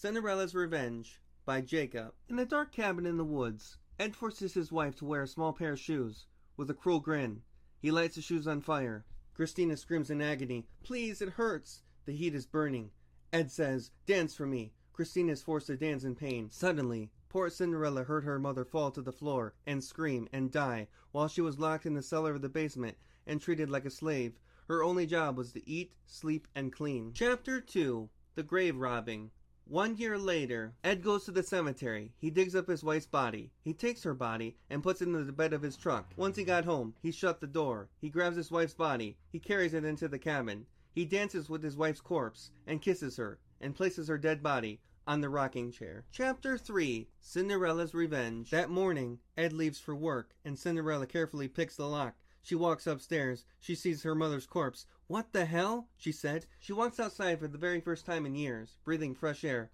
Cinderella's Revenge by Jacob. In a dark cabin in the woods, Ed forces his wife to wear a small pair of shoes. With a cruel grin, he lights the shoes on fire. Christina screams in agony, "Please, it hurts!" The heat is burning. Ed says, "Dance for me." Christina is forced to dance in pain. Suddenly, poor Cinderella heard her mother fall to the floor and scream and die while she was locked in the cellar of the basement and treated like a slave. Her only job was to eat, sleep, and clean. Chapter 2. The Grave Robbing. 1 year later, Ed goes to the cemetery. He digs up his wife's body. He takes her body and puts it into the bed of his truck. Once he got home, he shut the door. He grabs his wife's body. He carries it into the cabin. He dances with his wife's corpse and kisses her and places her dead body on the rocking chair. Chapter 3. Cinderella's Revenge. That morning, Ed leaves for work and Cinderella carefully picks the lock. She walks upstairs. She sees her mother's corpse. "What the hell?" she said. She walks outside for the very first time in years, breathing fresh air.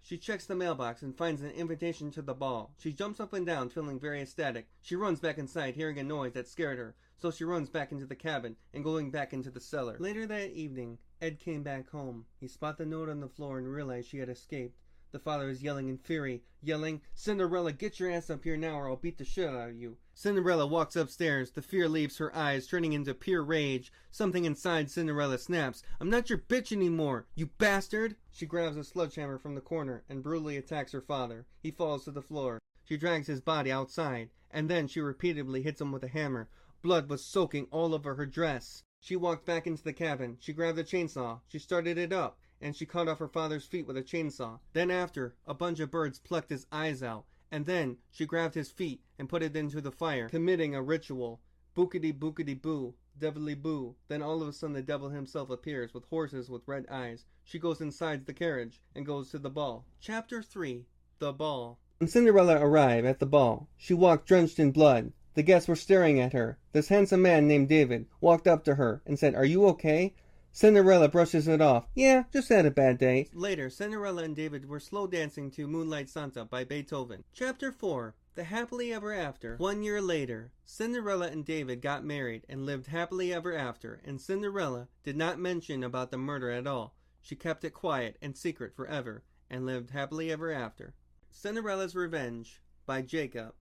She checks the mailbox and finds an invitation to the ball. She jumps up and down, feeling very ecstatic. She runs back inside, hearing a noise that scared her. So she runs back into the cabin and going back into the cellar. Later that evening, Ed came back home. He spotted the note on the floor and realized she had escaped. The father is yelling in fury, yelling, "Cinderella, get your ass up here now or I'll beat the shit out of you." Cinderella walks upstairs. The fear leaves her eyes, turning into pure rage. Something inside Cinderella snaps. "I'm not your bitch anymore, you bastard!" She grabs a sledgehammer from the corner and brutally attacks her father. He falls to the floor. She drags his body outside, and then she repeatedly hits him with a hammer. Blood was soaking all over her dress. She walked back into the cabin. She grabbed a chainsaw. She started it up, and she cut off her father's feet with a chainsaw. Then after, a bunch of birds plucked his eyes out, and then she grabbed his feet and put it into the fire, committing a ritual. Bookity bookity boo, devilly boo. Then all of a sudden the devil himself appears with horses with red eyes. She goes inside the carriage and goes to the ball. Chapter 3. The Ball. When Cinderella arrived at the ball, she walked drenched in blood. The guests were staring at her. This handsome man named David walked up to her and said, "Are you okay?" Cinderella brushes it off. "Yeah, just had a bad day." Later, Cinderella and David were slow dancing to Moonlight Santa by Beethoven. Chapter 4. The Happily Ever After. 1 year later, Cinderella and David got married and lived happily ever after, and Cinderella did not mention about the murder at all. She kept it quiet and secret forever, and lived happily ever after. Cinderella's Revenge by Jacob.